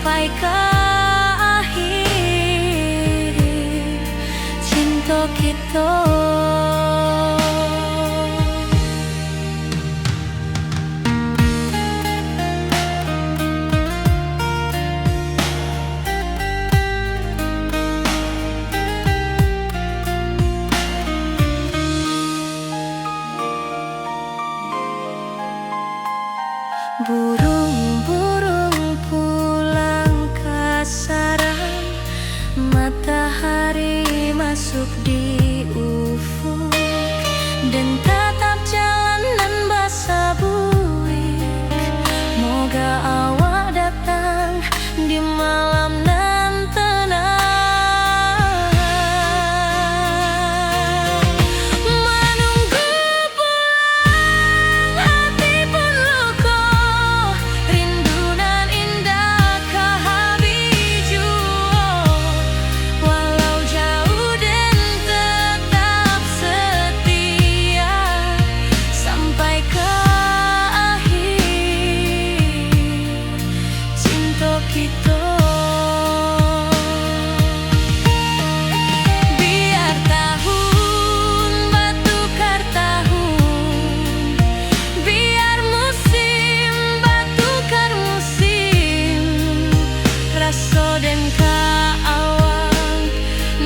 sampai ke akhir cinta kita. Burung-burung pulang ke sarang, matahari masuk di ufuk, dan tatap jalanan basah buik. Moga awak datang di malam nan tenang. Menunggu pulang hati pun luka, rindu nan indah ke habiju. Walau jauh dan tetap setia sampai ke akhir cinta kita. Biar tahun batukar tahun, biar musim batukar musim, rasa dan kaawang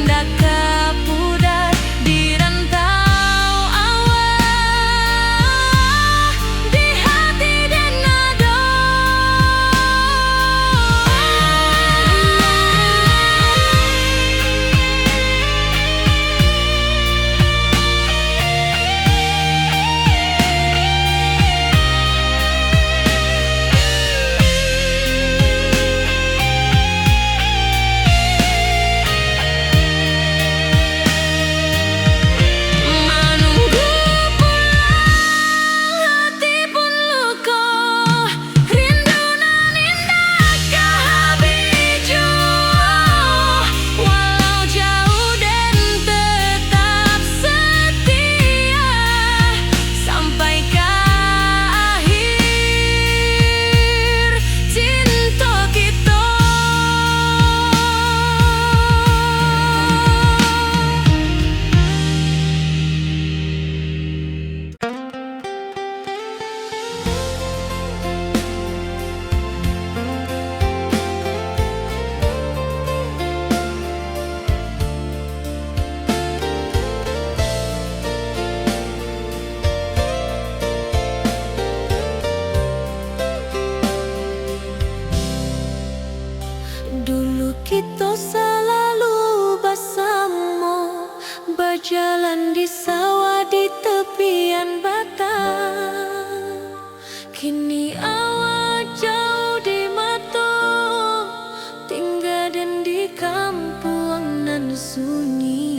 dak kapudar di rantau awak, di hati dan nada. Menunggu pulang hati pun luka, rindu nan indah ke habiju. Walau jauh dan tetap setia sampai ke akhir cinta kita. Dulu kita selalu bersama, berjalan di sawah di tepian batang. Kini awak jauh di mata, tinggal dan di kampung nan sunyi.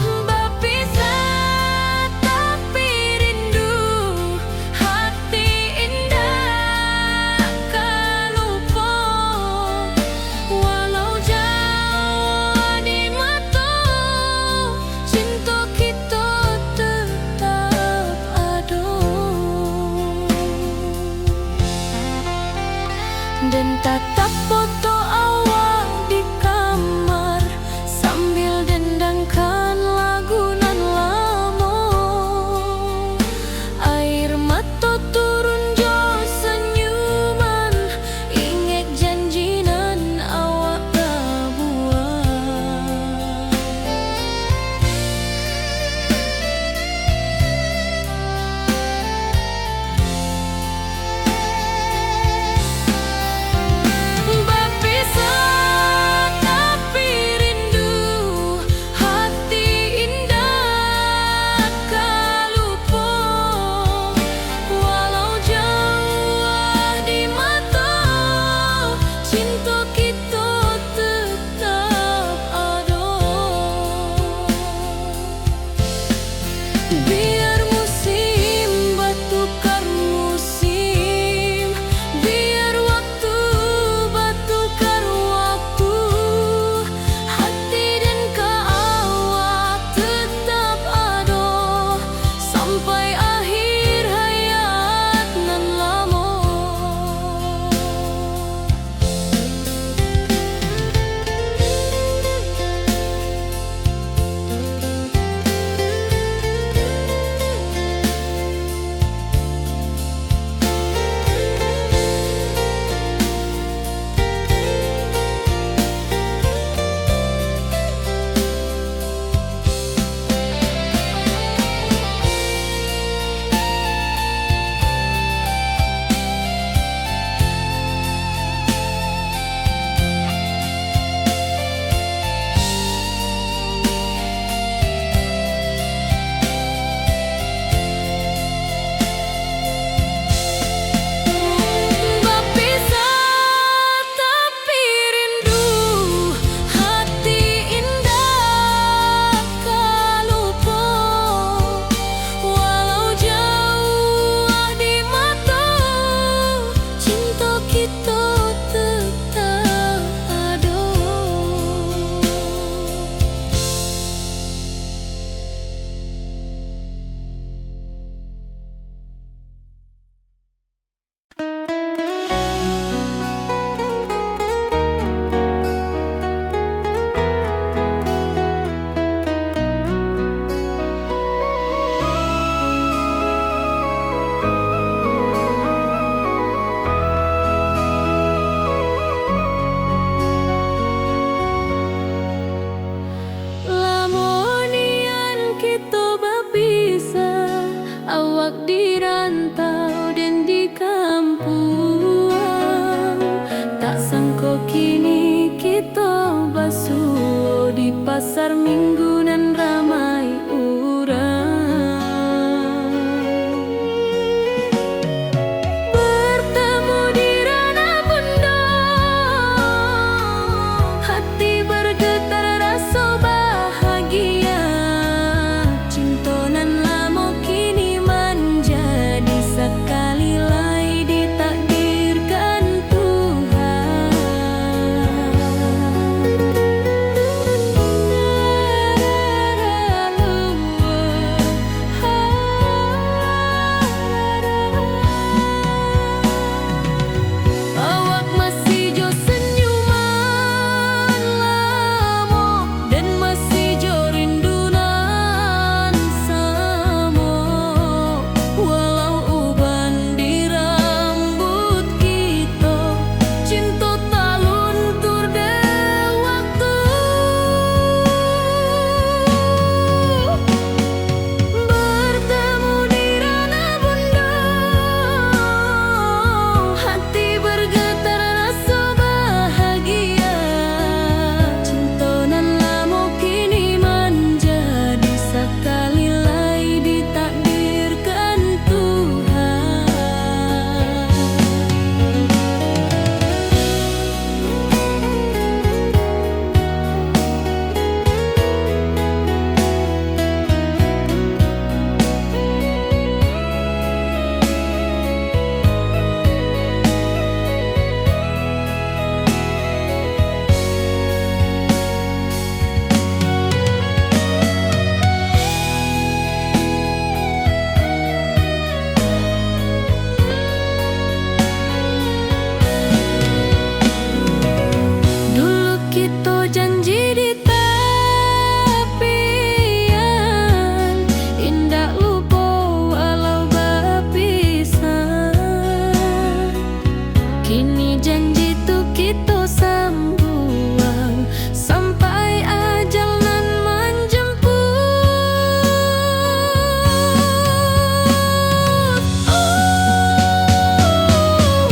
Berpisah tapi rindu, hati indah kan lupa. Walau jauh di mata, cinta kita tetap pasar minggu nan ramai urang. Bertemu di ranah bunda, hati bergetar rasa bahagia. Cinta nan lama kini menjadi sekali lai ditakdirkan Tuhan. Awak masih jo senyuman lamo dan masih jo rindunan samo. Walau uban di rambut kita, cinta tak luntur de waktu. Bertemu di ranah bunda, hati bergetar rasa bahagia. Cinta nan lama kini menjadi sekali lai ditakdirkan Tuhan. Dulu kita janji di tepian, indah lupa walau berpisah. Kini janji tu kita sambuang sampai ajal nan menjemput.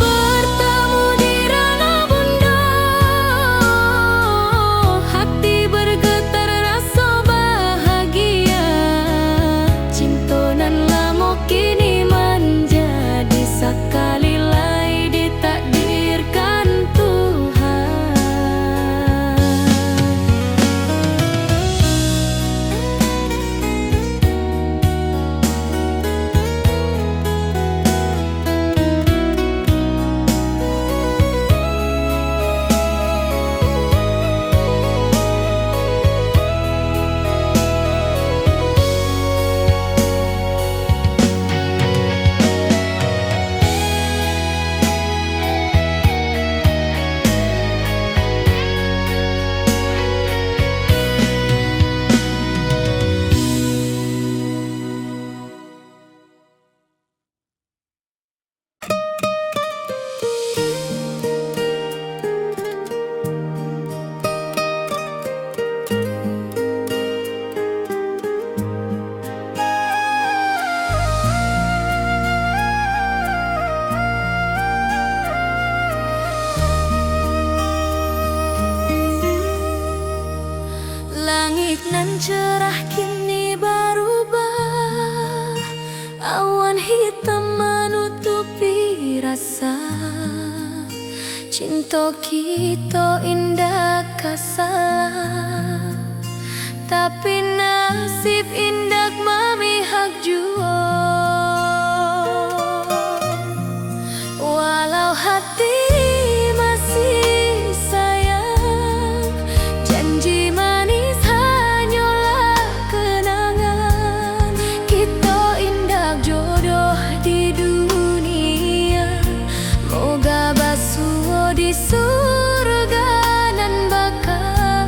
Bertemu di ranah bunda, hati bergetar rasa bahagia. Cinta nan lama kini menjadi sekali lai ditakdirkan Tuhan. Langit nan cerah kini berubah, awan hitam menutupi rasa. Cinta kita indah kasalah, tapi nasib indah memihak jua. Walau hati masih sayang, janji manis hanyalah kenangan. Kita indah jodoh di dunia, moga basuh di surga nan bakal.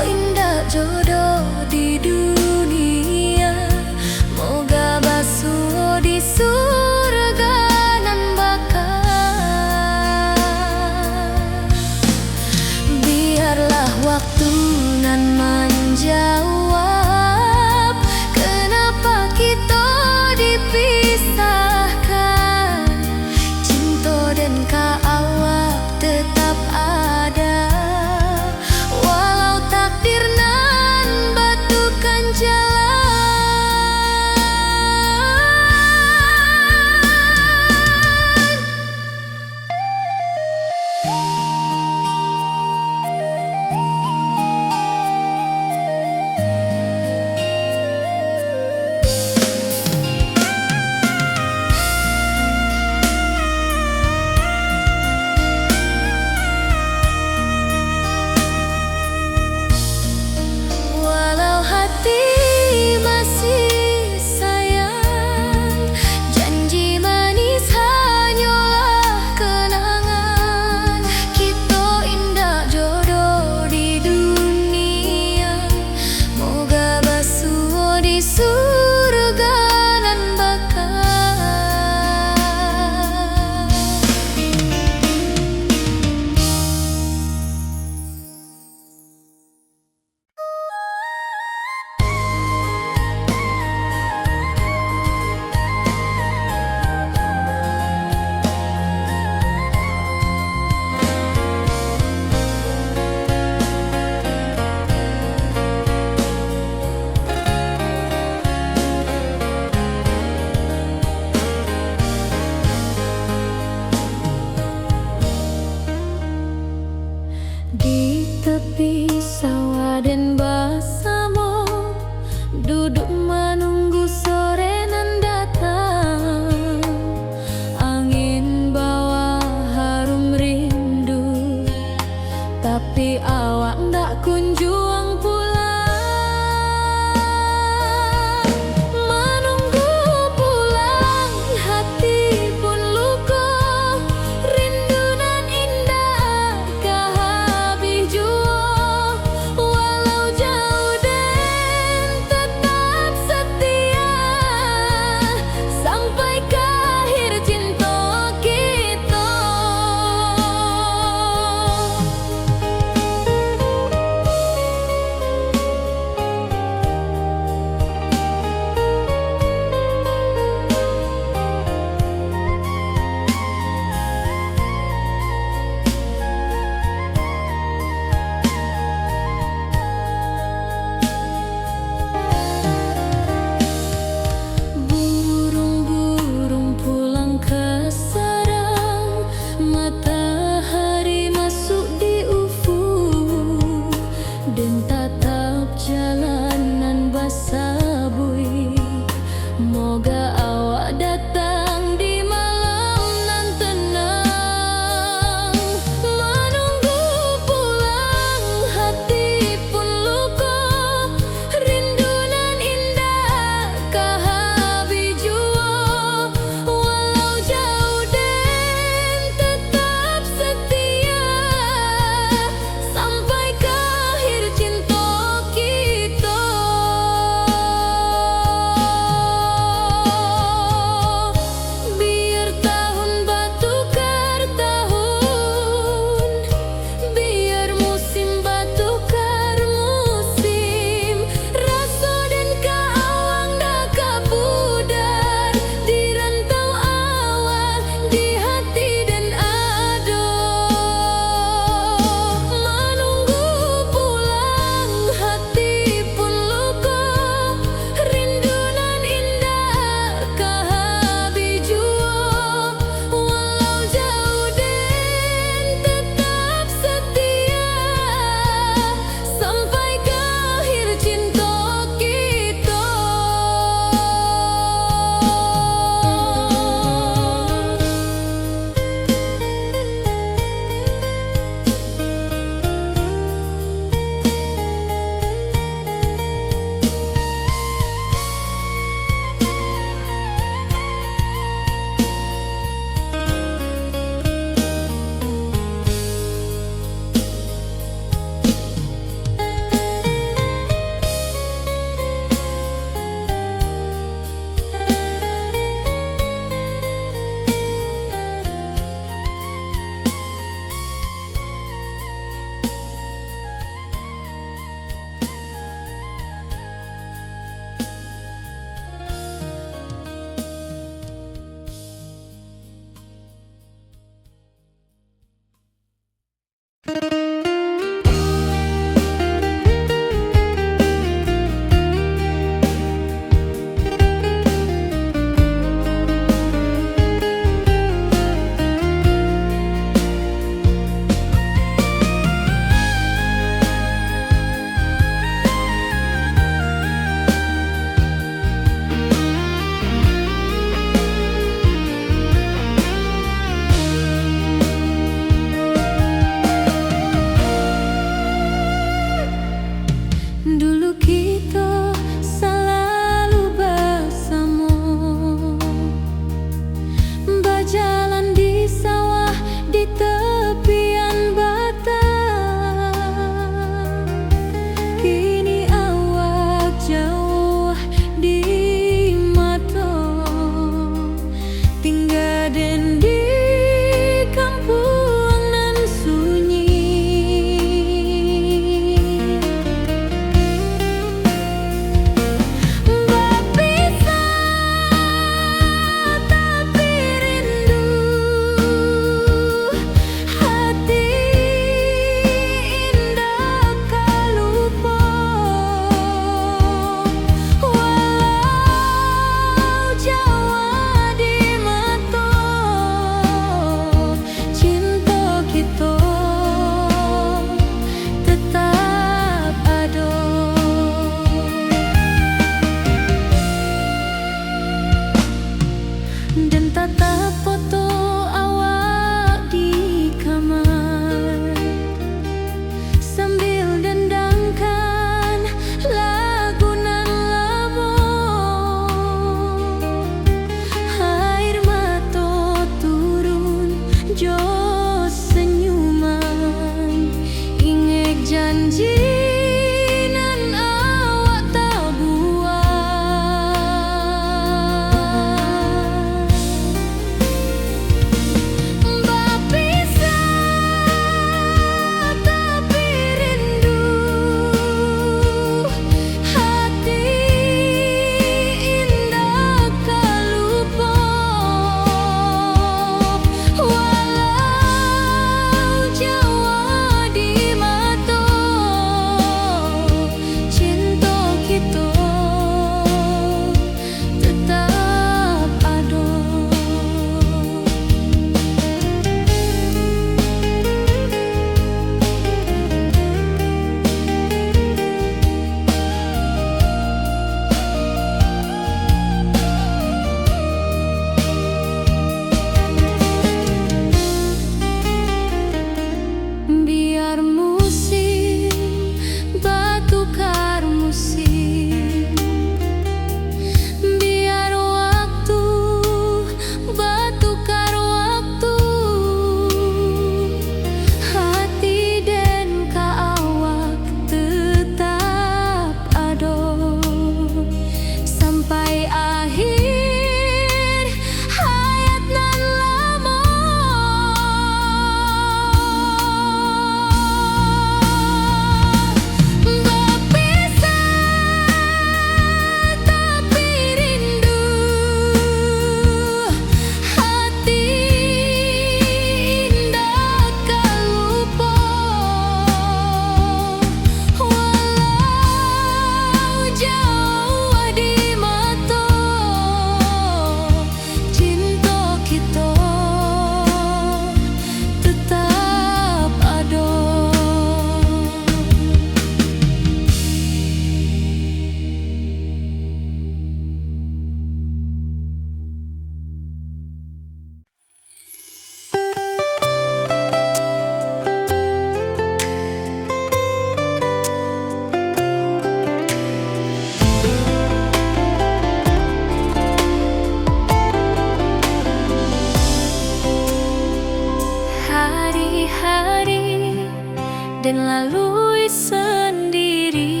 dan lalui sendiri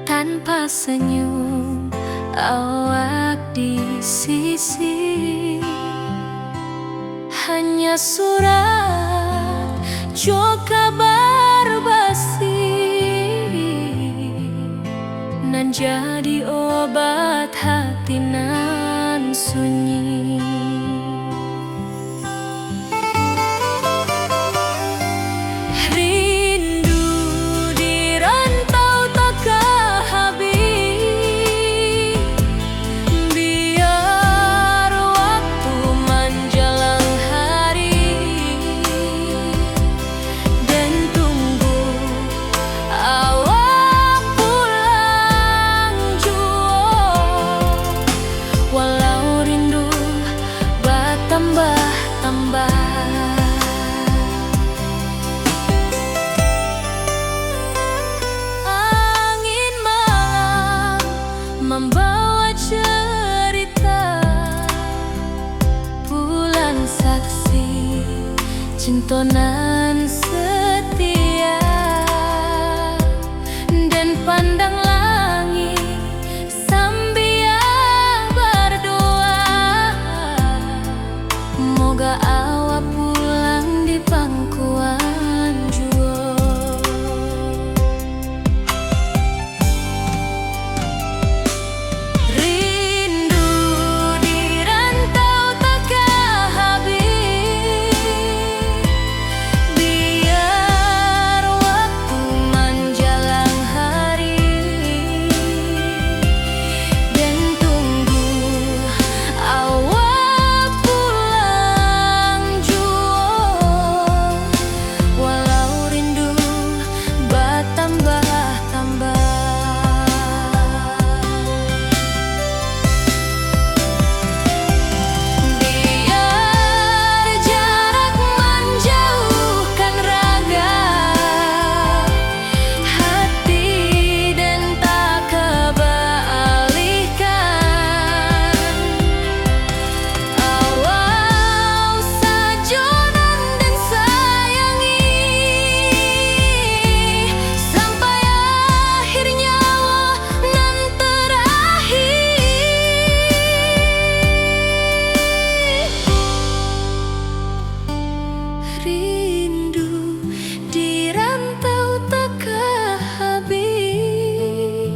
tanpa senyum awak di sisi. Hanya surat jo kabar basi nan jadi obat hati nan sunyi. Rindu di rantau takkan habis, biar waktu menjelang hari dan tunggu awak pulang jua. Walau rindu bertambah-tambah, angin malam membawa cerita, bulan saksi cintonan setia, dan pandang langit sambil berdoa, moga awak pulang di pangkuan jua. Rindu di rantau takkan habis, biar waktu menjelang hari dan tunggu awak pulang jua. Walau rindu bertambah-tambah, biar jarak menjauhkan raga hati dan tak kebalihkan. Awal sajonan dan sayangi sampai akhir nyawa nan terakhir. Rindu di rantau takkan habis,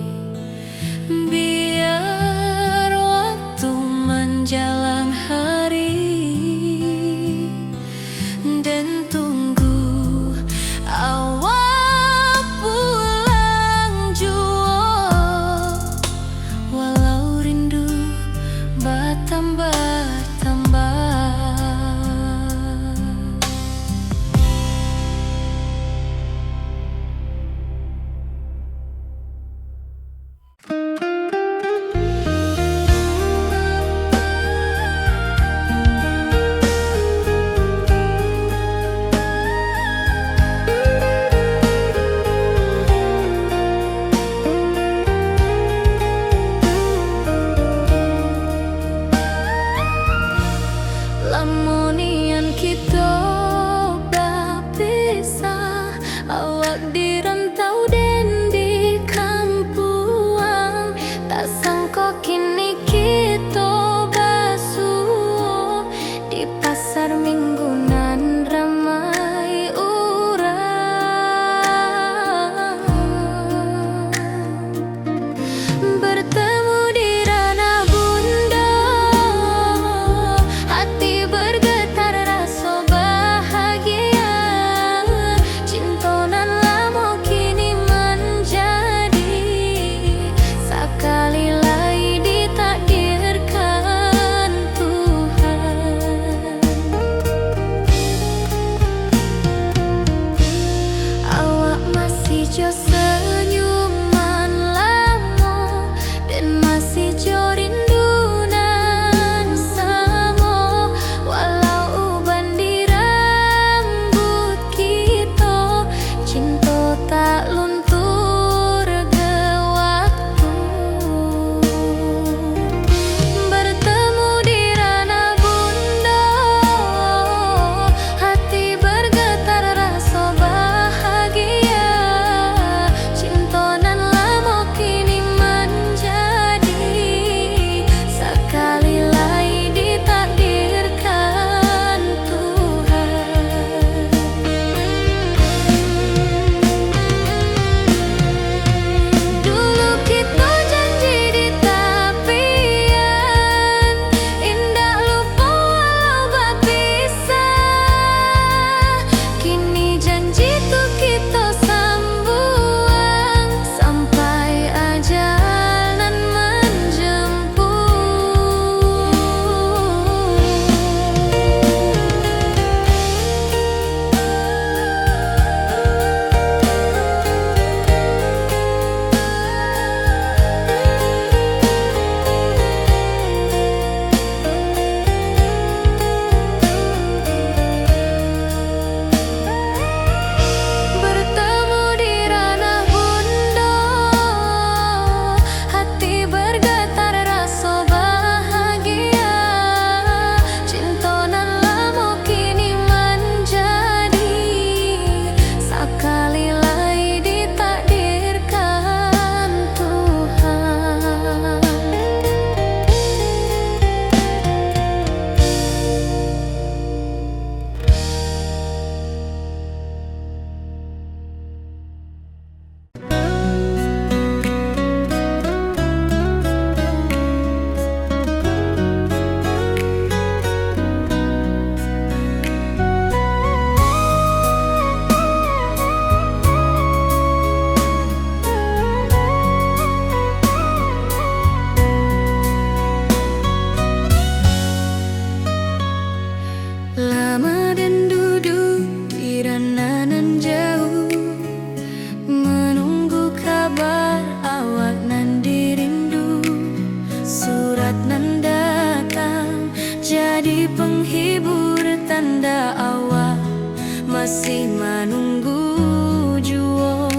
biar waktu menjelang hari dan tunggu awak pulang jua. Walau rindu bertambah-tambah. tanda awal masih menunggu jua.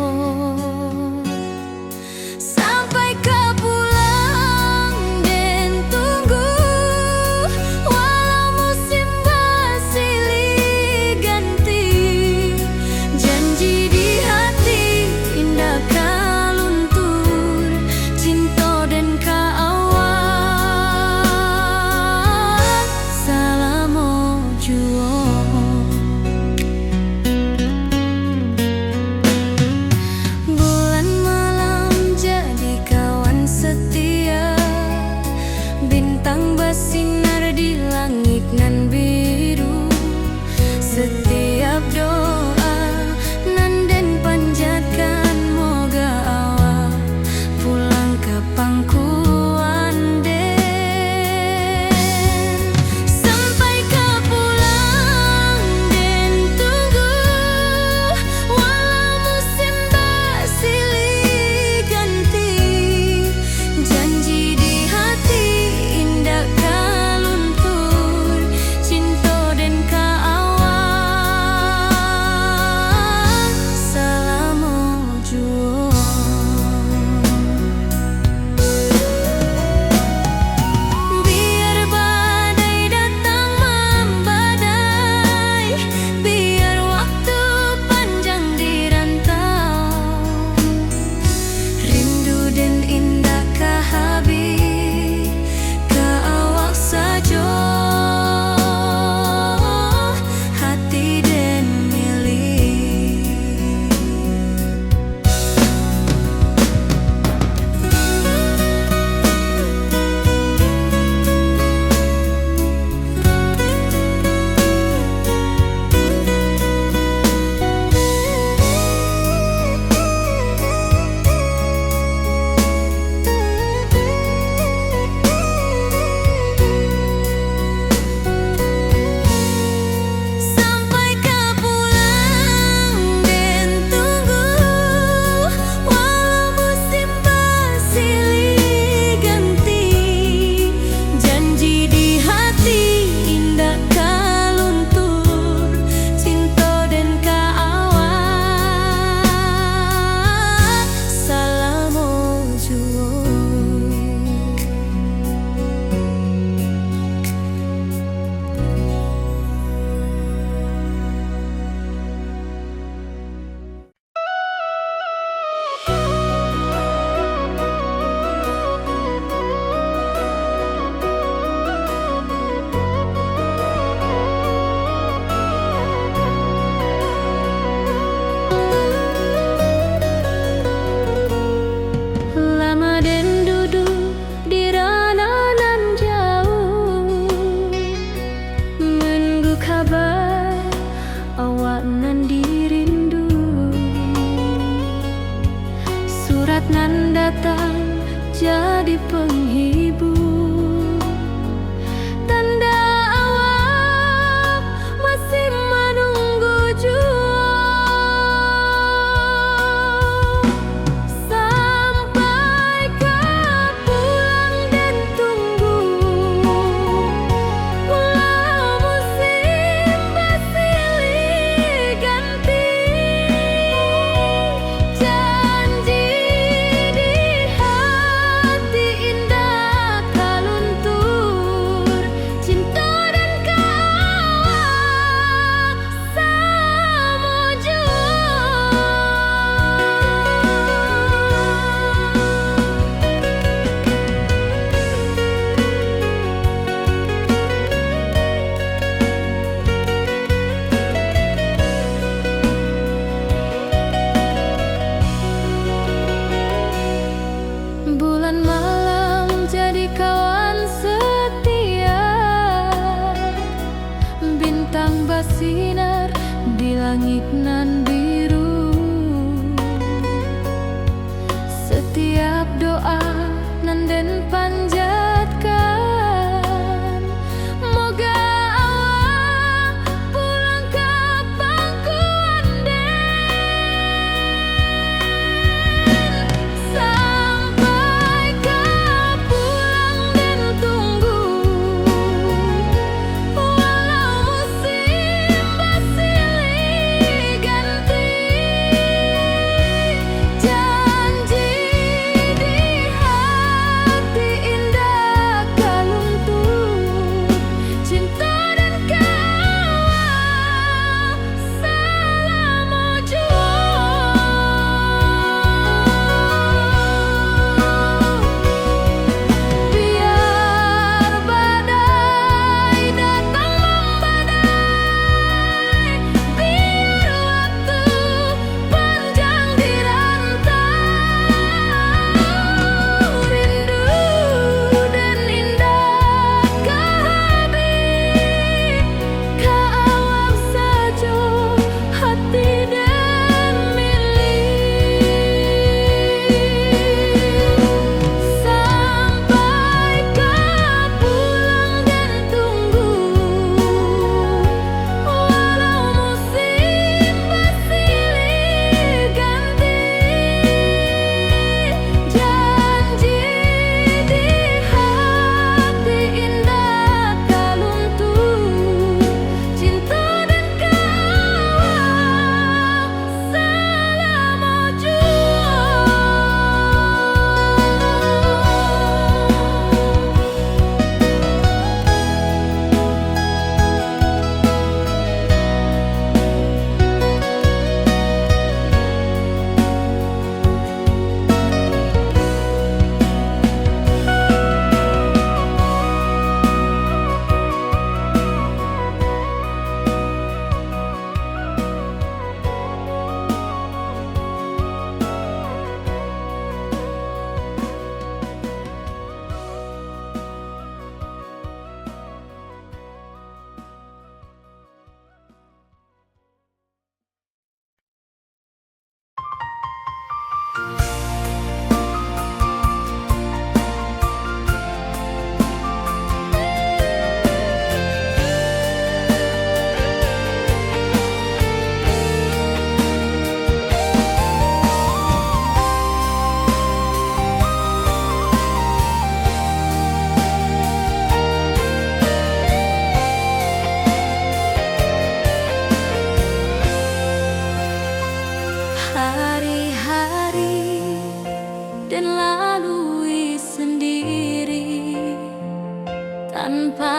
Sampai kau pulang dan tunggu, walau musim bersilih ganti. Janji di hati indah kau luntur, cinta dan kaawal selama jua. Bulan malam jadi kawan setia, bintang bersinar di langit nan biru. Setiap doa nan den panjatkan, moga awak pulang ke pangkuan den. Sampai kau pulang dan tunggu, walau musim bersilih ganti. Janji di hati indah kau luntur,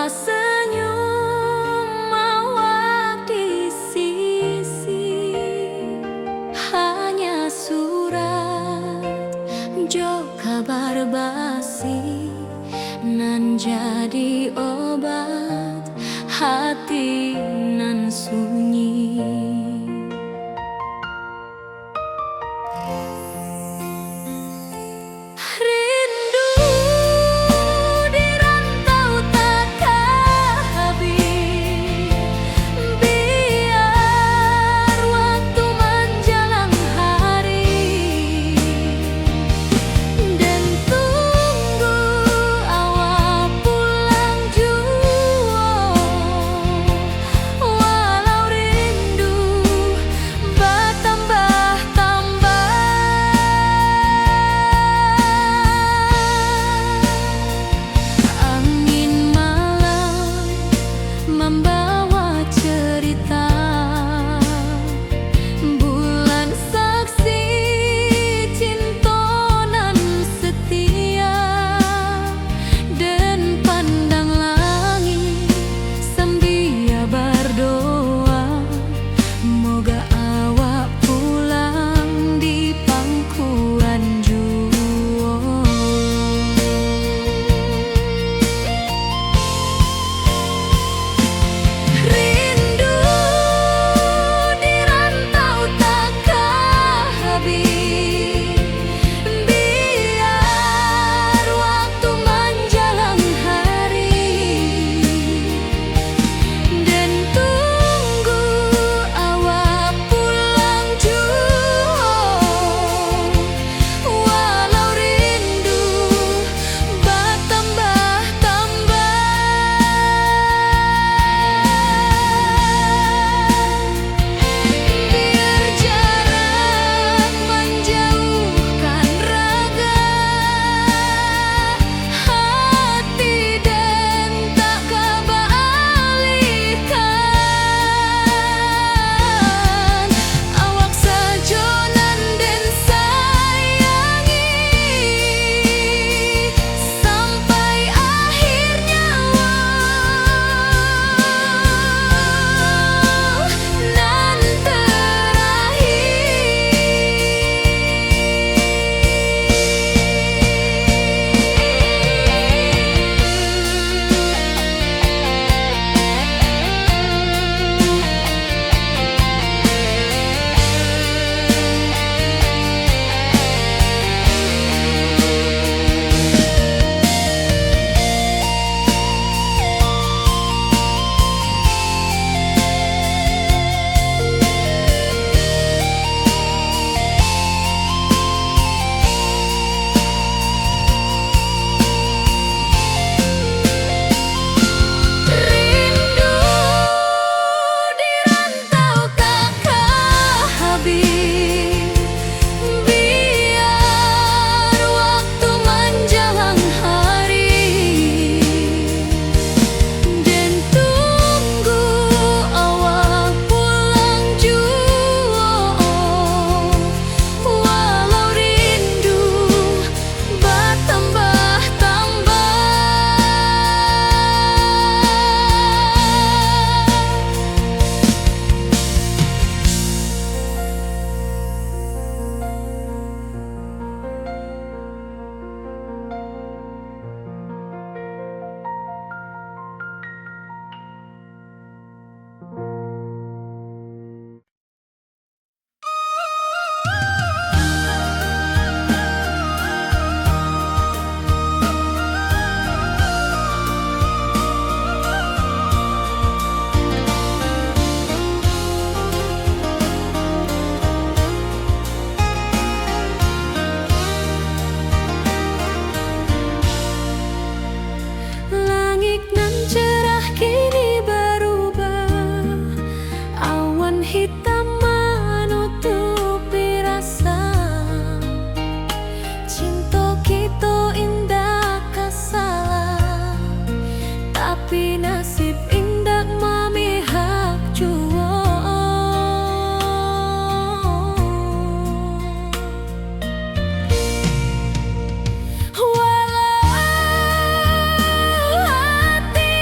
senyum mawar di sisi, hanya surat jo kabar basi nan jadi obat hati nan sunyi. Rindu di rantau takkan habis, biar waktu menjelang hari, dan tunggu awal pulang jua, walau rindu bertambah-tambah. Angin malam membawa cerita, bulan saksi cinta nan setia, dan pandang langit sambil berdoa, moga awak pulang di pangkuan jua. Rindu di rantau takkan habis, biar waktu menjelang hari, dan tunggu awak pulang jua, walau rindu bertambah-tambah. Biar jarak menjauhkan raga hati, dan tak kebalikan, awak sajonan dan sayangi sampai akhir nyawa nan rindu di rantau takkan habis, biar waktu menjelang hari, dan tunggu awak pulang jua, walau rindu bertambah-tambah. Langit nan cerah kini berubah, awan hitam menutupi rasa, cinta kita indah kasalah, tapi nasib indah memihak jua. Walau hati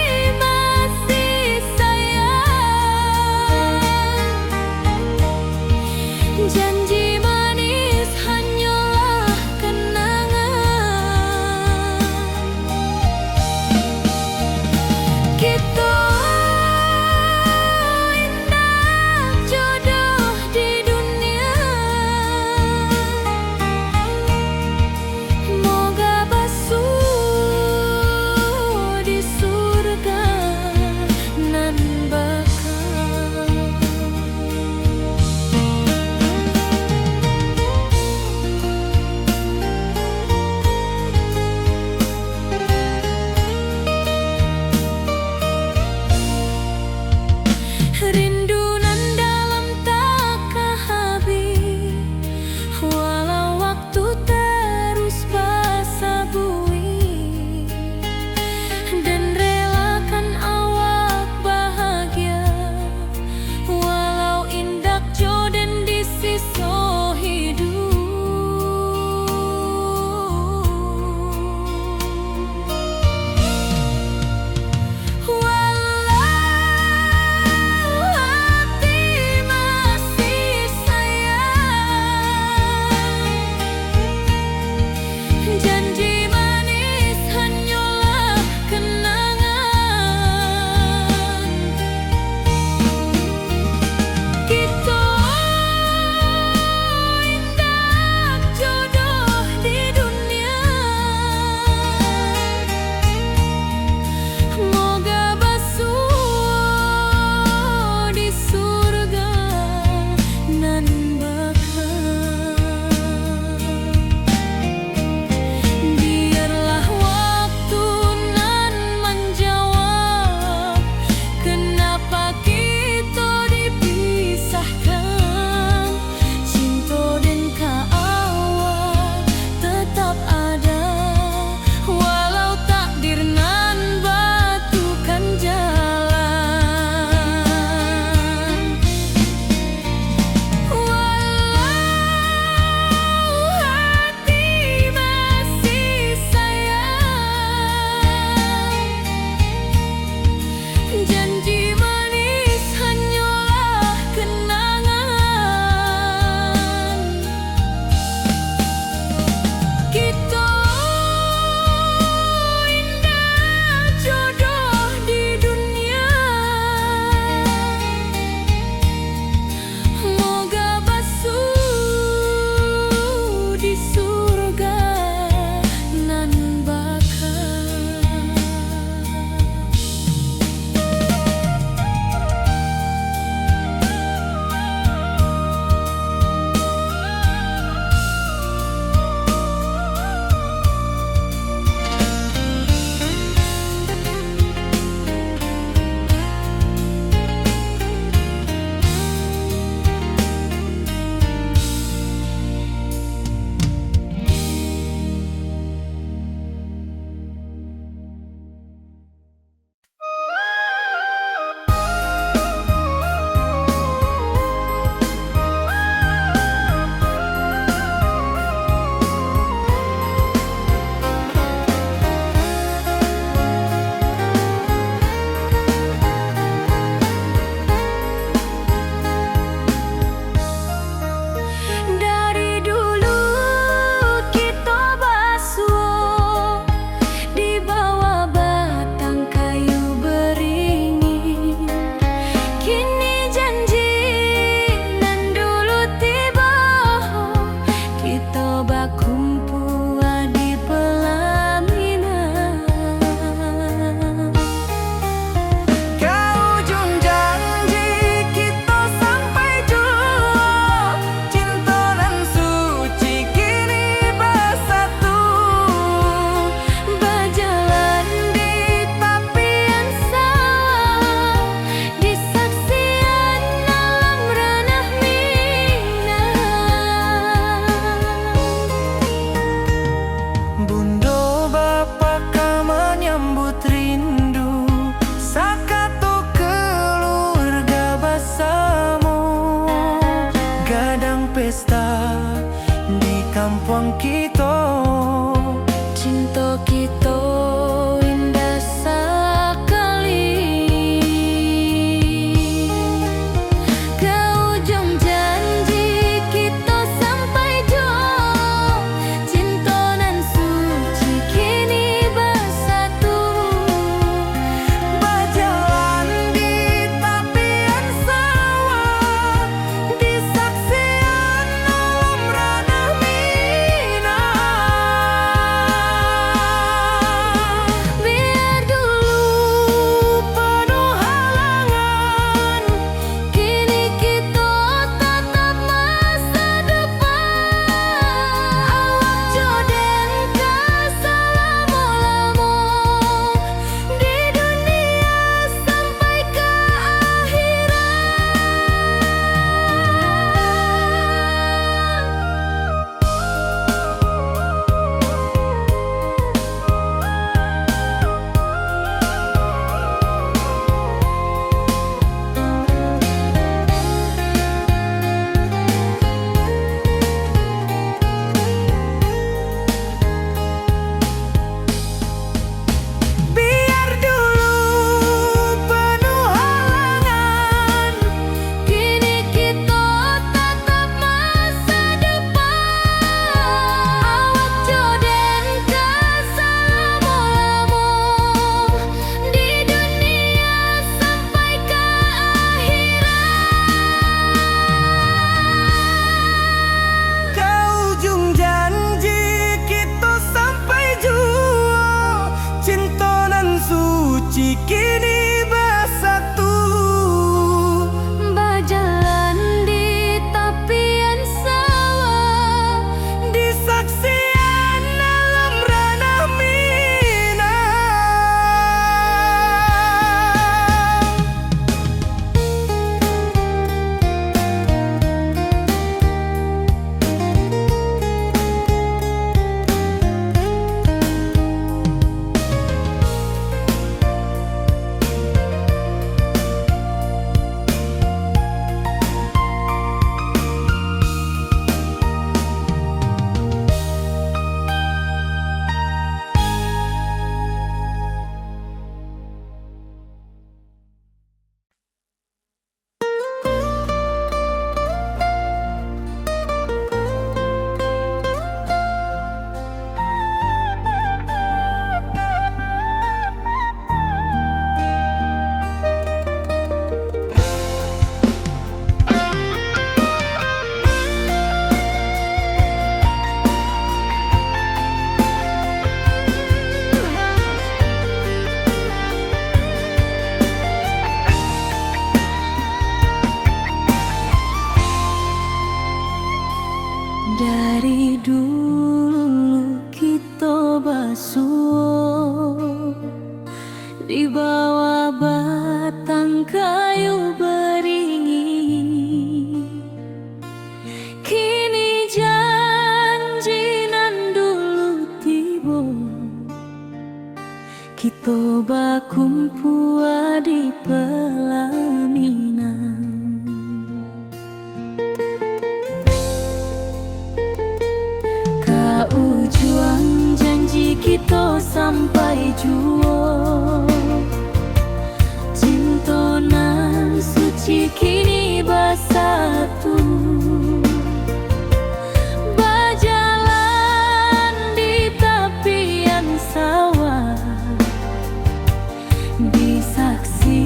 lampang kita. Cinta kita indah sekali. Ke ujung janji kita sampai jauh. Cinta nan suci kini bersatu. Berjalan di tepian sawah, di saksian alam ranah Minang. Biar dulu penuh halangan, kini kita tatap masa depan. Awak joden ka selama-lama di dunia sampai ke akhirat. Biar dulu penuh halangan, Kini kita tatap masa depan. Awak joden ka selama-lama di dunia sampai ke akhirat. ke ujung janji kita sampai jua. Cinta nan suci kini bersatu. Berjalan di tepian sawah, Di saksian alam ranah Minang. dari dulu kita basuh di bawah batang kayu beringin. Kini janji nan dulu tiba, kita bakumpul di pelaminan. Ka ujung janji kita sampai jua. Cinta nan suci kini bersatu. Berjalan di tepian sawah, di saksi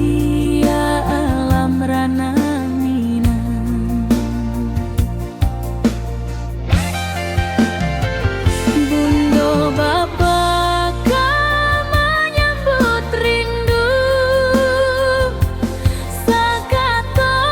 alam ranah Minang. Bunda bapa kau menyambut rindu, sakato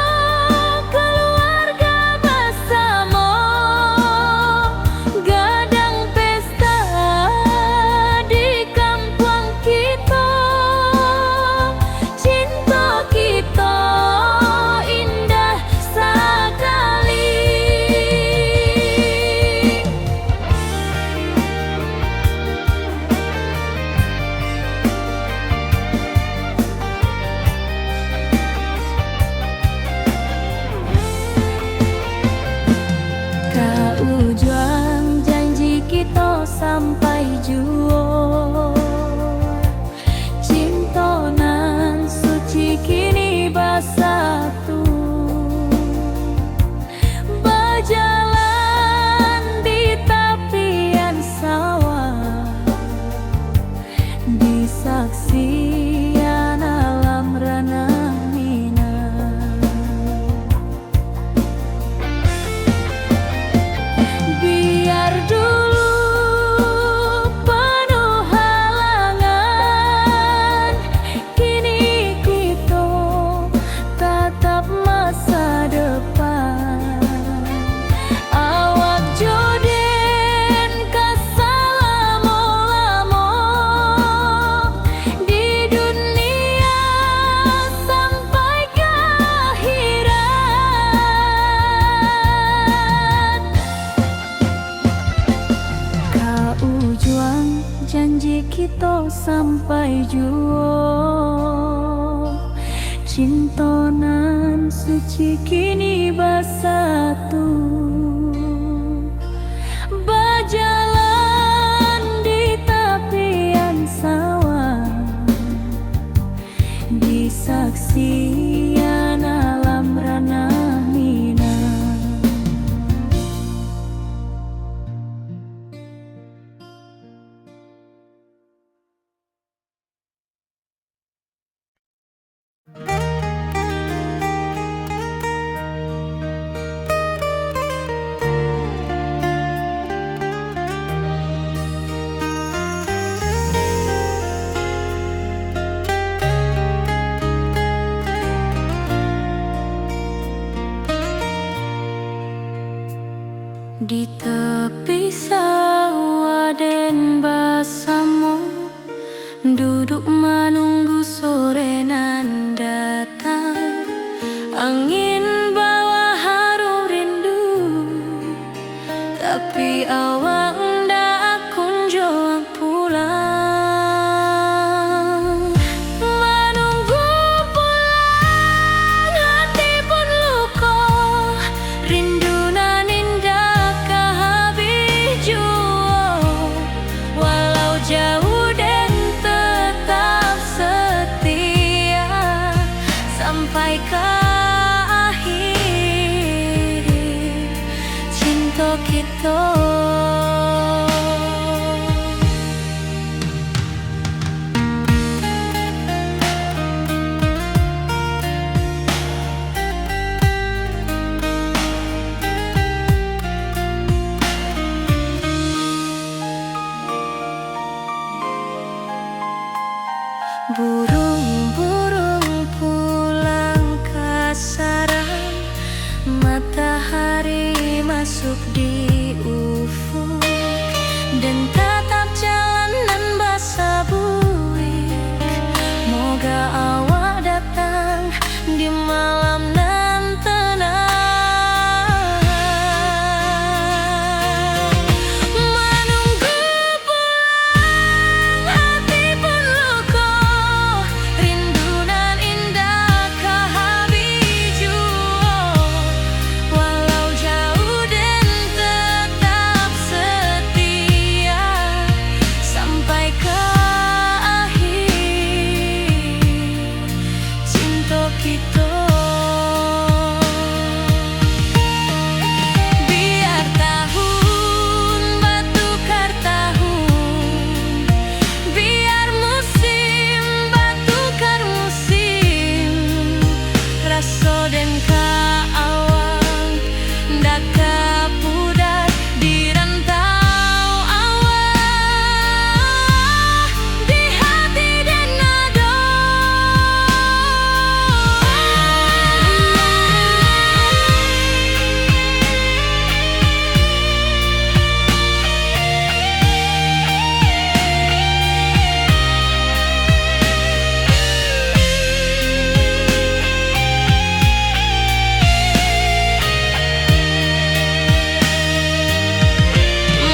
sampai jua. Cintonan suci kini bersatu, berjalan di tepian sawah, di saksian alam ranah Minang. Di tepi sawah den bersama, duduk menunggu sore nan datang. Angin bawa harum rindu, tapi awak ndak kunjung pulang. Menunggu pulang hati pun luka, rindu nan indah kehabis jua. Walau jauh dan tetap setia sampai ke akhir cinta kita. Burung-burung pulang ke sarang, matahari masuk di ufuk, dan tatap jalanan basah buik. Moga awak datang di malam nan tenang. Menunggu pulang hati pun luka, rindu nan indah kehabis jua. Walau jauh dan tetap setia sampai ke akhir cinta kita. Biar tahun bertukar tahun, biar musim bertukar musim, rasa dan keawang ndak kepudar di rantau awak, di hati dan nada.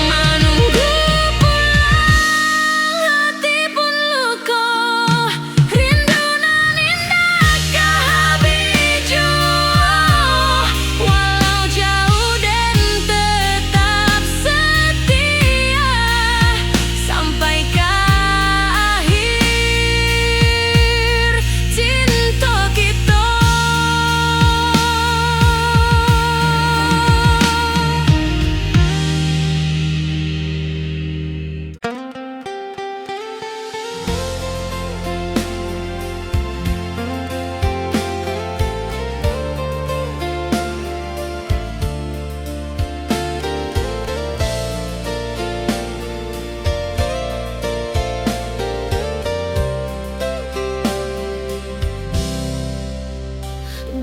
Menunggu pulang hati pun luka, rindu nan indah kehabis jua. Walau jauh dan tetap setia sampai ke akhir cinta kita.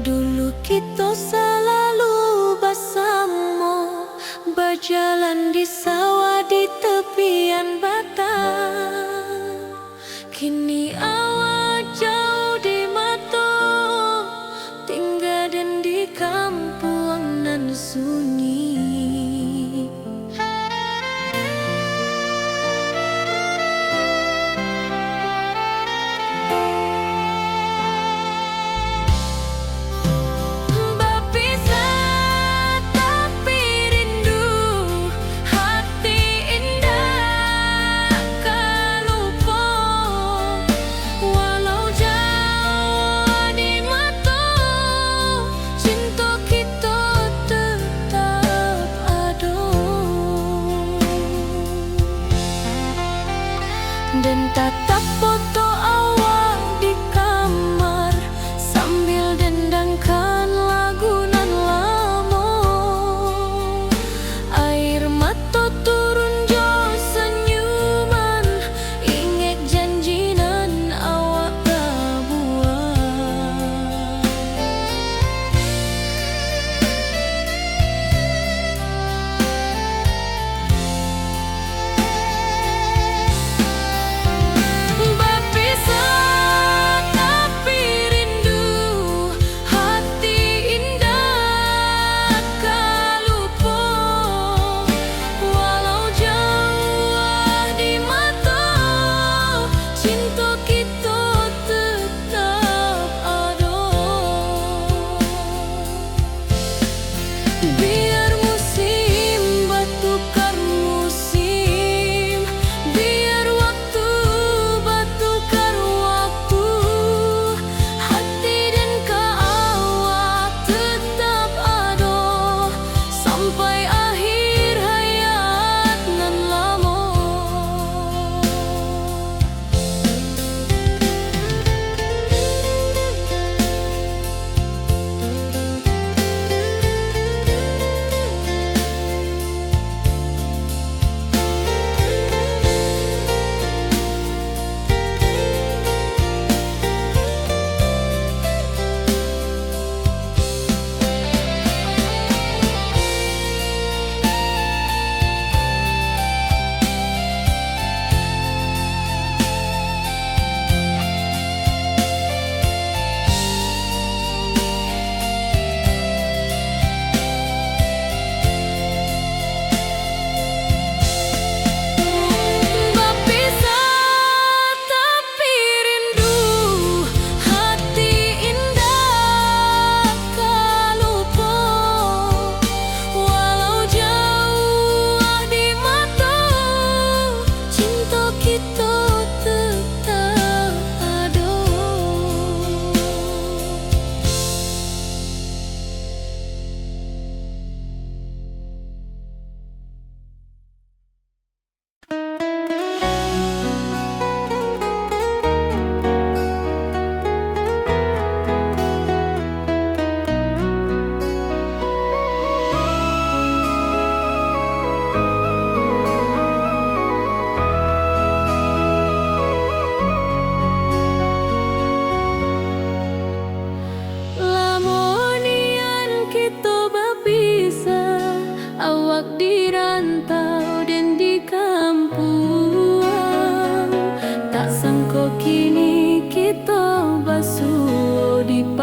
Dulu kita selalu bersama, berjalan di sawah di tepian batang. Kini awak jauh di mata, tinggal dan di kampung nan sunyi.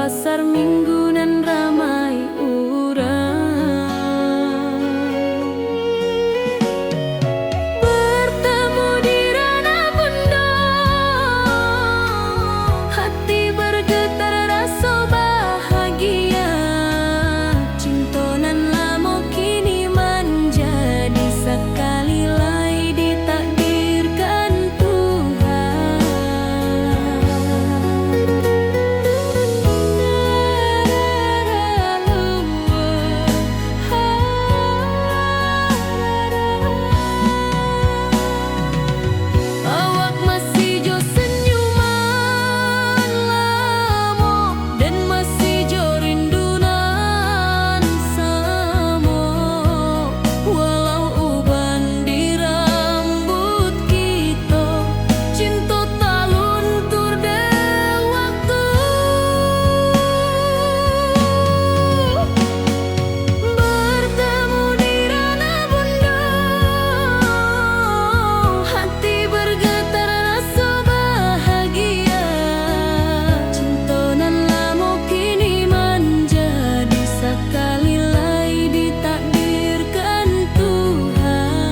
pasar minggu nan ramai urang. Bertemu di ranah bunda, hati bergetar rasa bahagia. Cinta nan lama kini menjadi sekali lai ditakdirkan Tuhan. Awak masih jo senyuman lamo dan masih jo rindunan samo. Walau uban di rambut kita, cinta tak luntur de waktu. Bertemu di ranah bunda, hati bergetar rasa bahagia. Cinta nan lama kini menjadi sekali lai ditakdirkan Tuhan.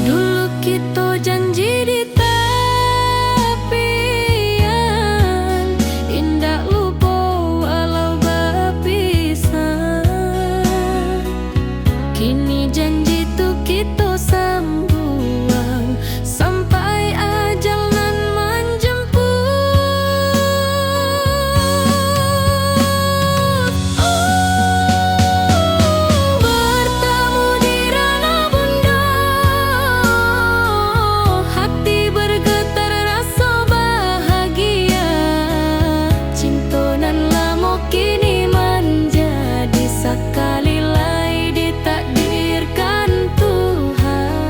Dulu kita janji di tepian, indah lupa walau berpisah. Kini janji tu kita sambuang sampai ajal nan menjemput. Bertemu di ranah bunda, hati bergetar rasa bahagia. Cinta nan lama kini menjadi sekali lai ditakdirkan Tuhan.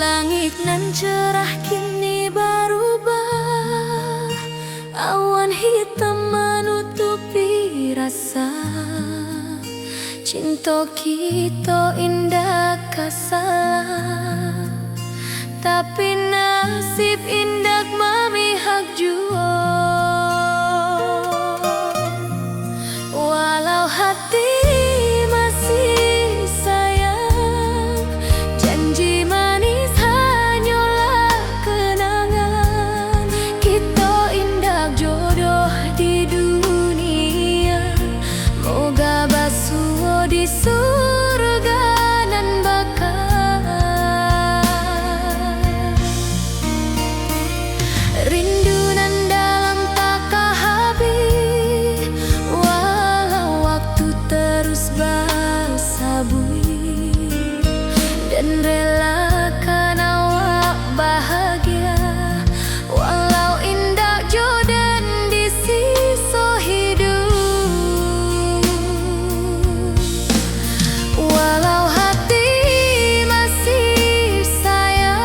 Langit nan cerah kini berubah, awan hitam menutupi rasa. Cinta kita indah kasalah, tapi nasib indah memihak jua. Walau hati masih sayang, janji manis hanyalah kenangan. Kita indah jodoh di dunia, moga basuh di surga nan bakal. Rindu nan dalam tak habis, walau waktu terus bersabui, dan relakan awak bahagia. Walau indah jodan di sisa hidup, walau hati masih sayang.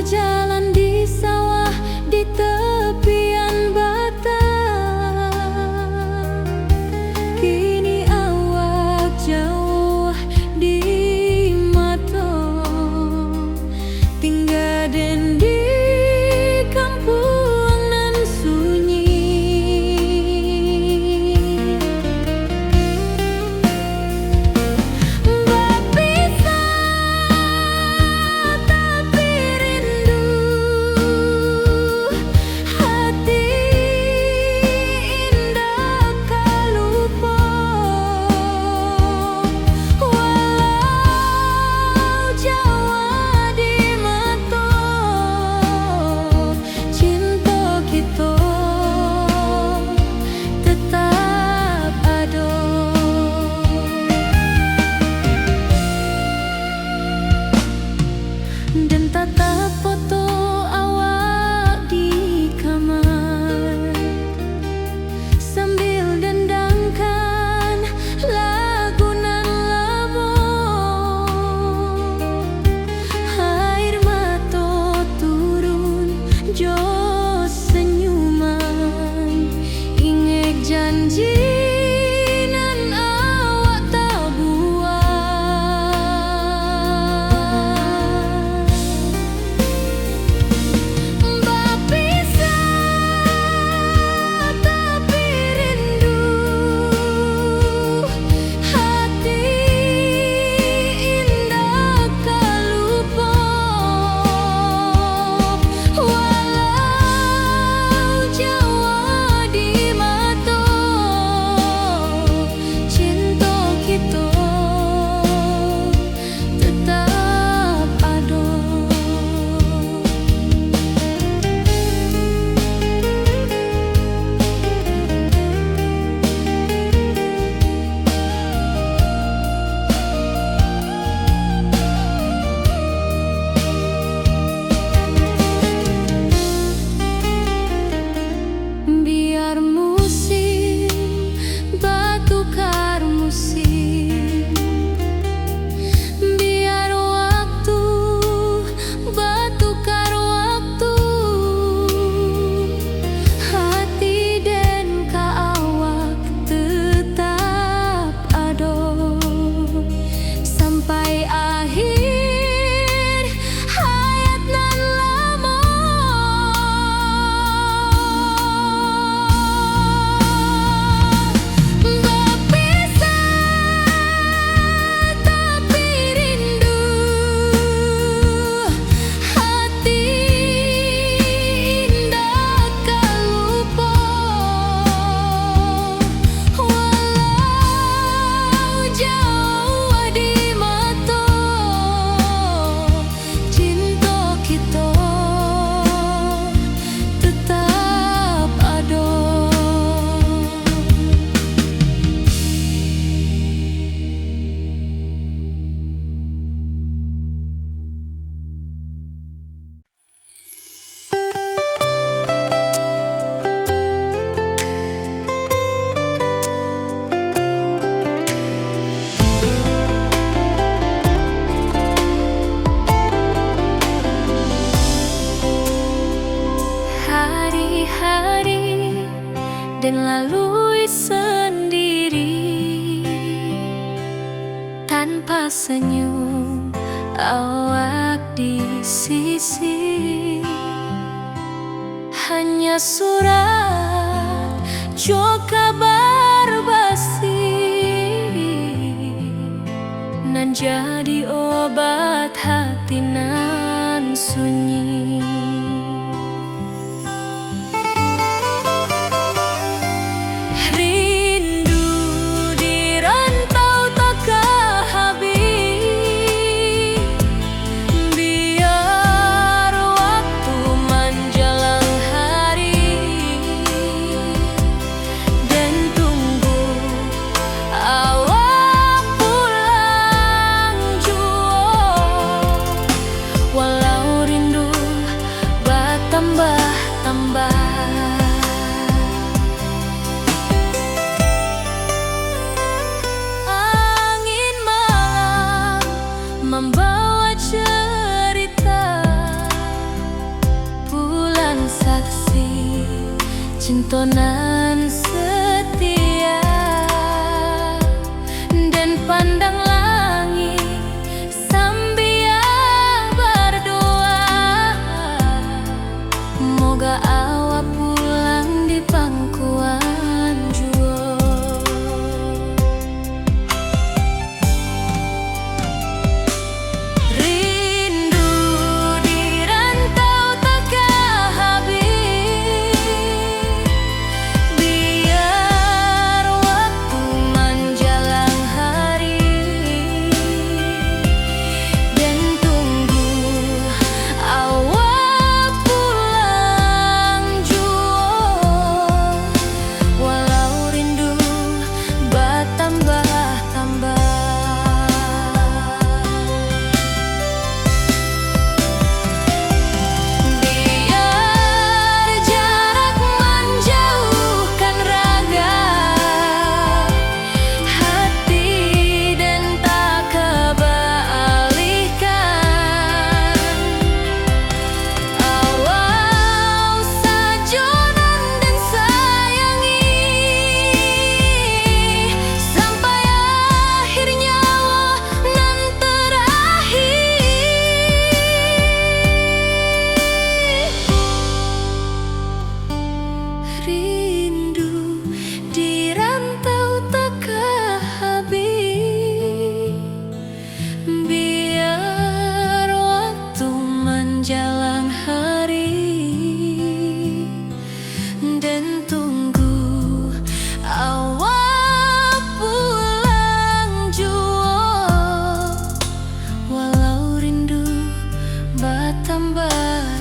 berjalan di sawah di tepian batas. Kini awak jauh di mata, tinggal di kampung nan sunyi. Dan tatap foto awak di kamar sambil dendangkan lagu nan lama. Air mata turun jo senyuman, ingat janji nan awak tak buat. Biar musim bertukar musim, biar waktu bertukar waktu, hati dan awak tetap ada sampai akhir hayat nan lama. Hari-hari dan lalui sendiri tanpa senyum awak di sisi. Hanya surat jo kabar basi nan jadi obat hati nan sunyi. Walau rindu cintonan setia dan pandang langit sambil berdoa, moga awak pulang di pangkuan jua. Rindu di rantau takkan habis, biar waktu menjelang hari dan tunggu awak pulang jua. Walau rindu bertambah-tambah, biar jarak menjauhkan raga hati dan tak kebalikan. Awal sajonan dan sayangi sampai akhir nyawa nan terakhir. Rindu di rantau takkan habis, biar waktu menjelang hari dan tunggu awak pulang jua. Walau rindu bertambah-tambah.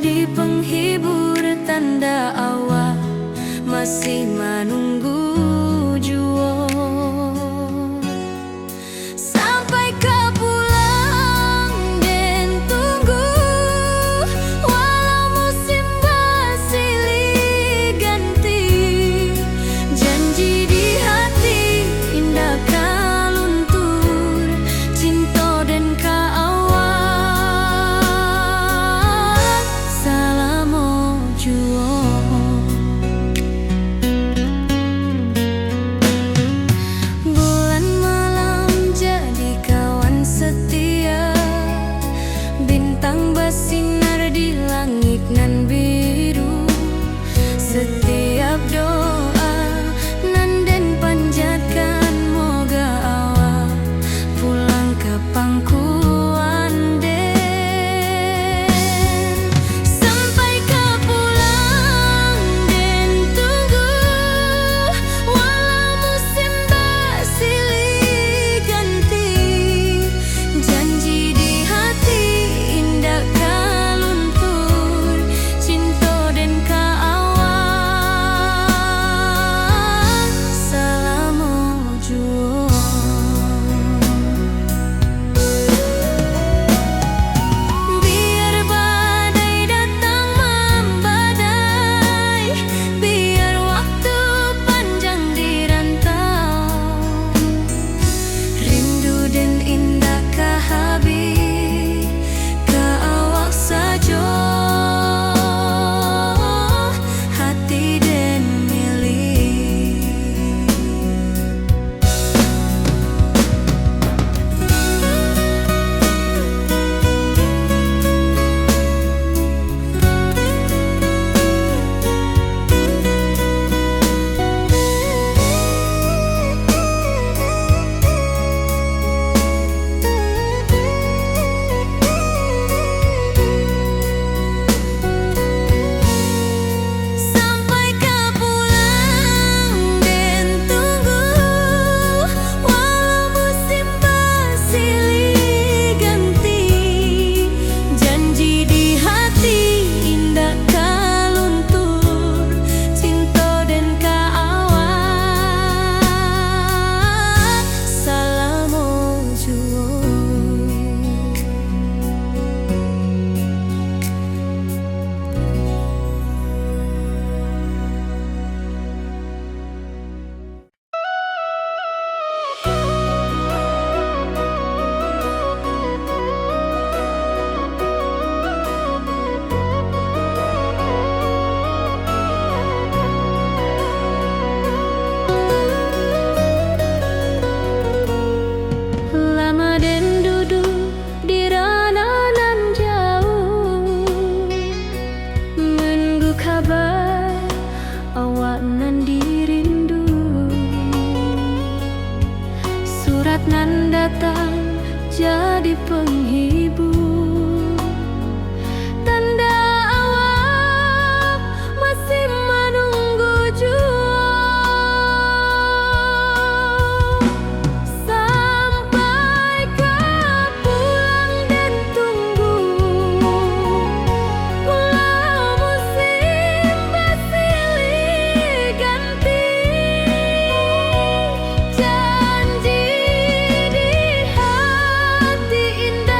jadi penghibur, tanda awak masih menunggu jua. Sampai kau pulang dan tunggu, walau musim bersilih ganti. Janji di hati indah kau luntur, cinta dan kau awak salamo jua. Bulan malam jadi kawan setia, bintang bersinar di langit nan biru. Setiap doa nan den panjatkan, moga awak pulang ke pangkuan den. Sampai kau pulang dan tunggu, walau musim bersilih ganti. Janji di hati indah kau luntur, cinta dan kau awak salamo jua. Biar badai datang membadai, biar waktu panjang dirantau, rindu dan indah kah habis ke awak saja, hati dan milik. Sampai kau pulang dan tunggu, walau musim bersilih ganti. Janji di hati indah kau luntur, cinta dan kau awak salamo jua. Lama dan duduk di ranah nan jauh, menunggu kabar awak nan dirindu. Surat nan datang jadi penghibur, tanda awak masih menunggu jua. Sampai kau pulang dan tunggu, walau musim bersilih ganti. Janji di hati indah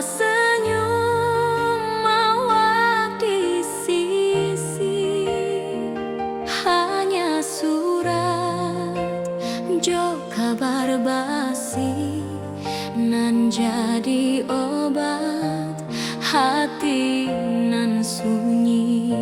senyum mawar di sisi, hanya surat jo kabar basi nan jadi obat hati nan sunyi.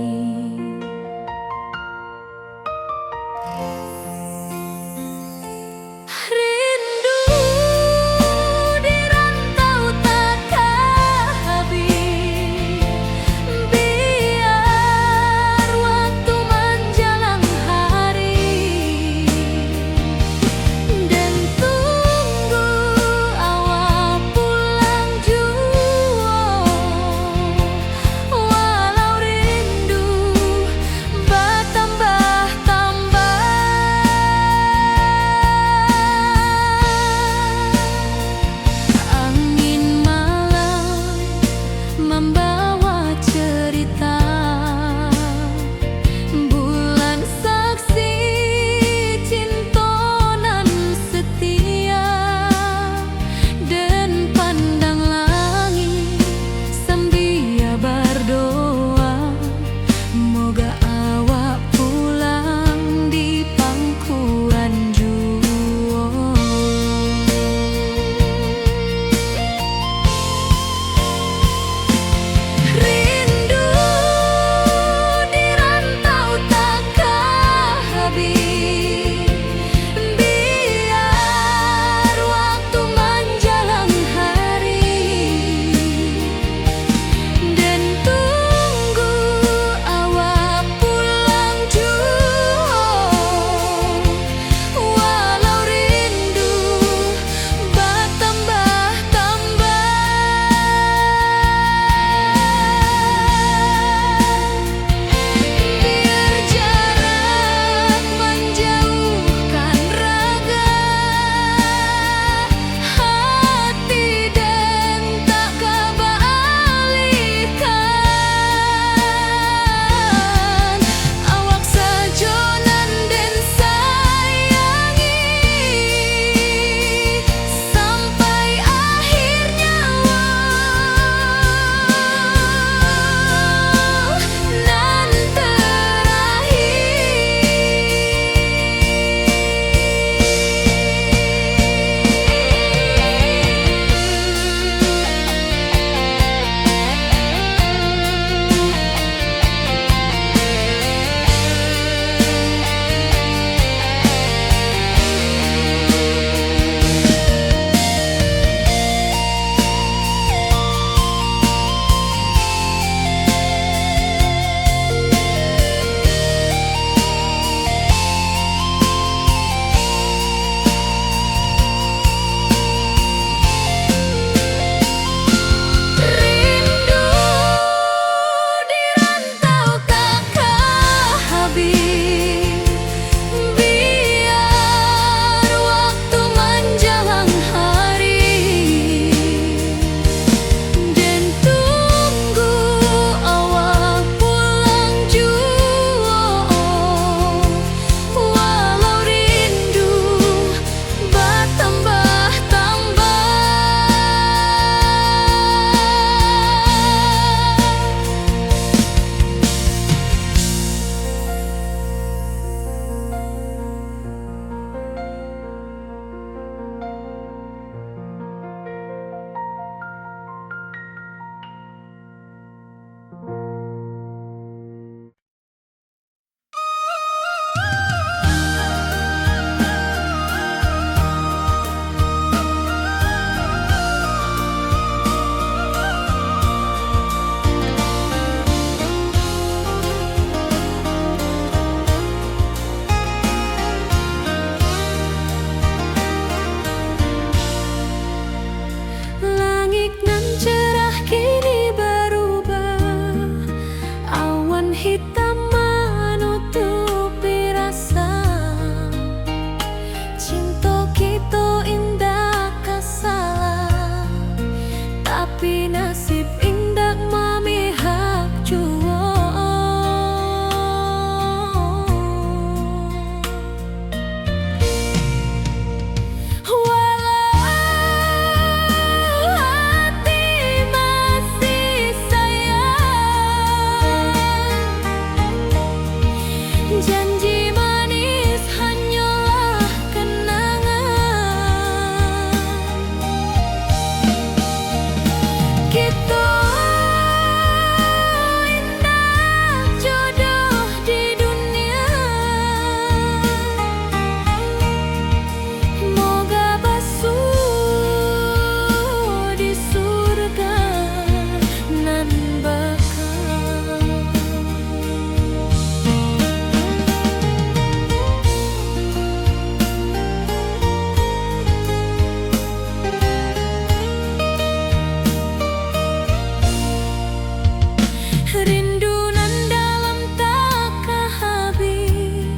Rindu nan dalam tak habis,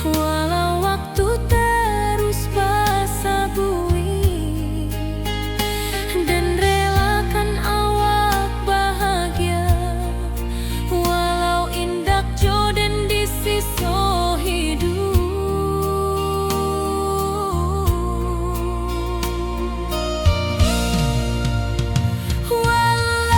walau waktu terus basa bui, dan relakan awak bahagia, walau indak jodoh di siso hidup. Walau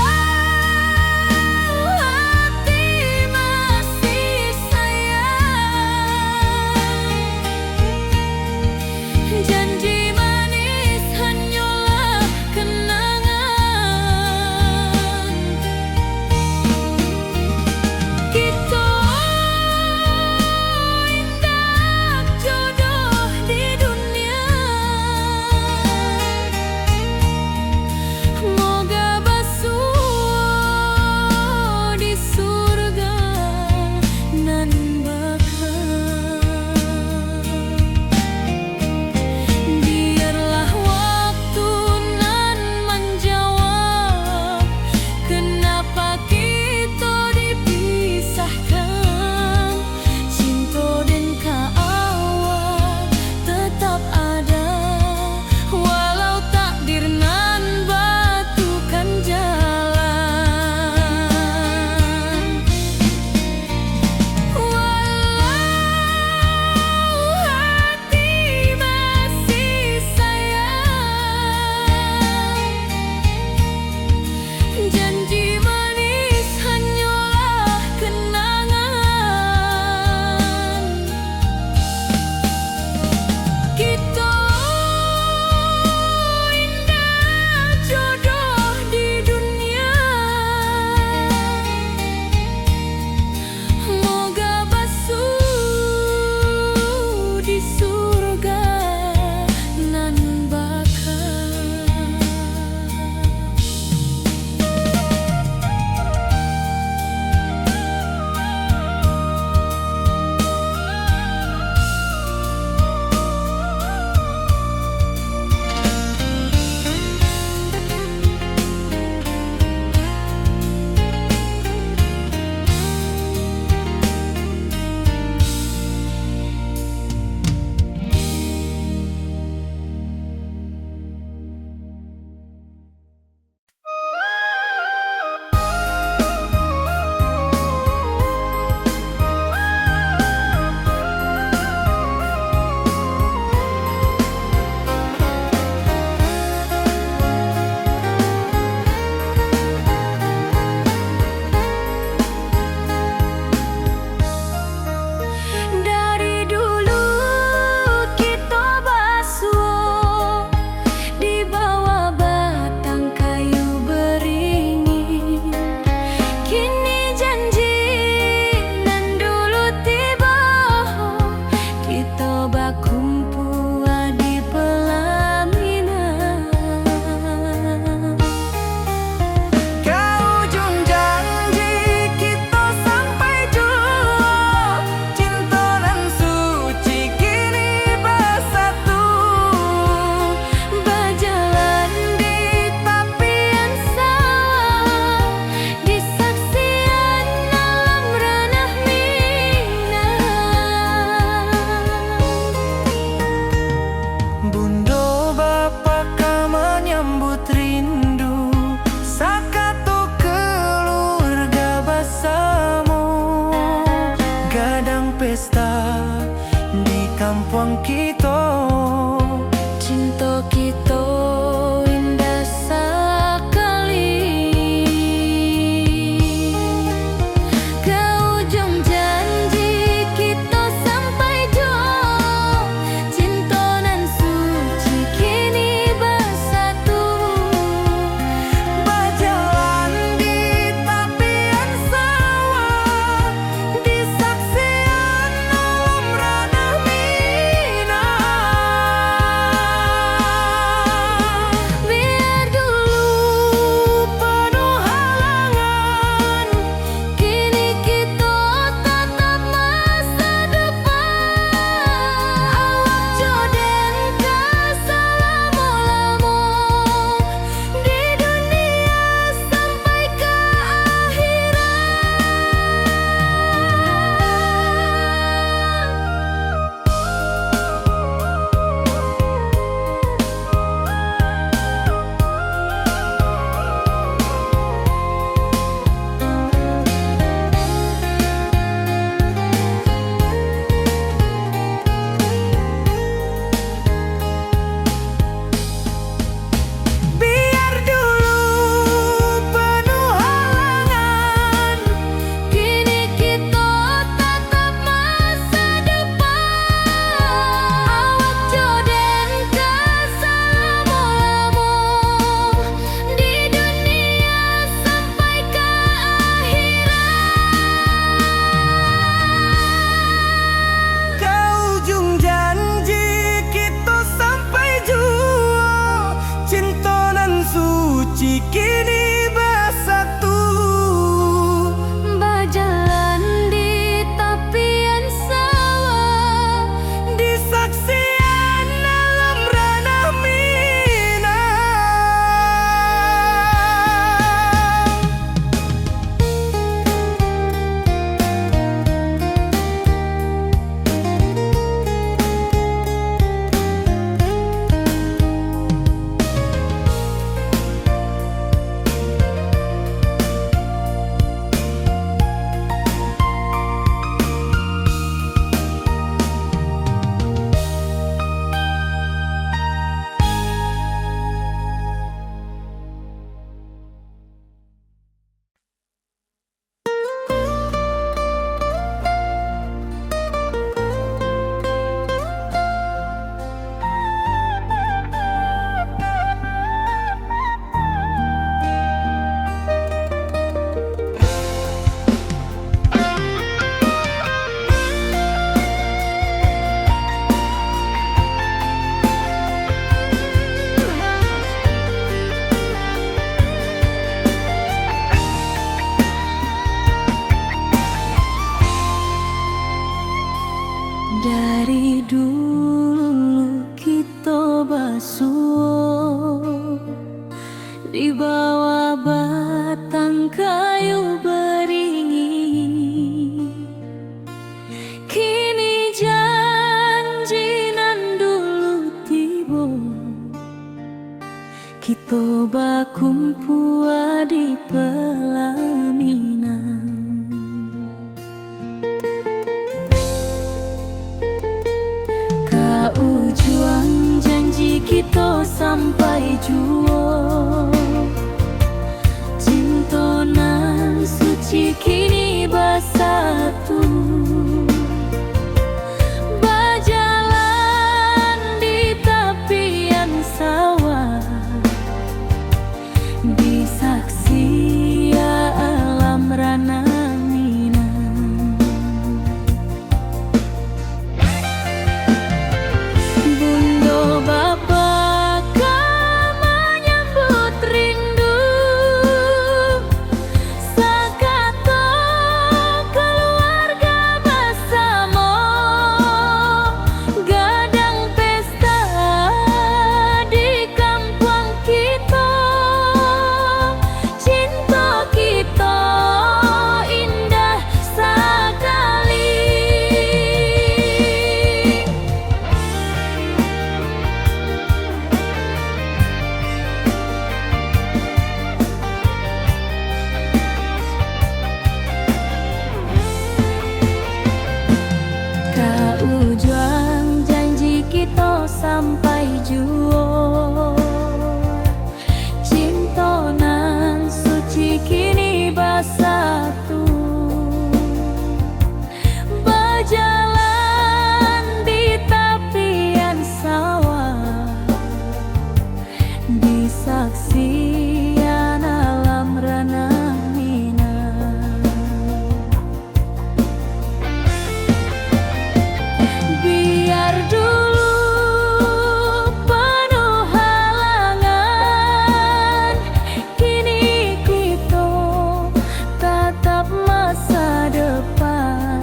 suci kini bersatu. Berjalan di tepian sawah, di saksi alam rana Minang. Bundo Bapa kau menyambut rindu, sakato keluarga bersama, gadang pesta di kampung kita. Cinta kita indah sekali. Kau juang janji kita sampai jua. Cinta nan suci kini bersatu. Berjalan di tepian sawah, di saksian alam rana Minang. Biar dulu penuh halangan, kini kita tatap masa depan.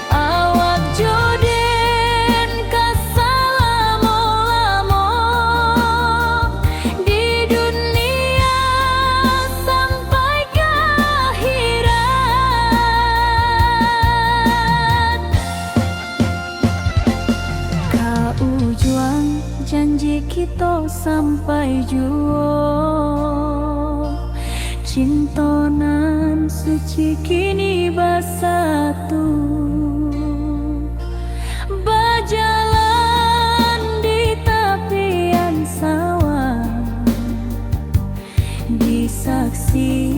Awak joden kesalamo-lamo di dunia sampai ke akhirat. Kau juang janji kita sampai jua. Cinta nan suci kini bersatu. Berjalan di tepian sawah, di saksi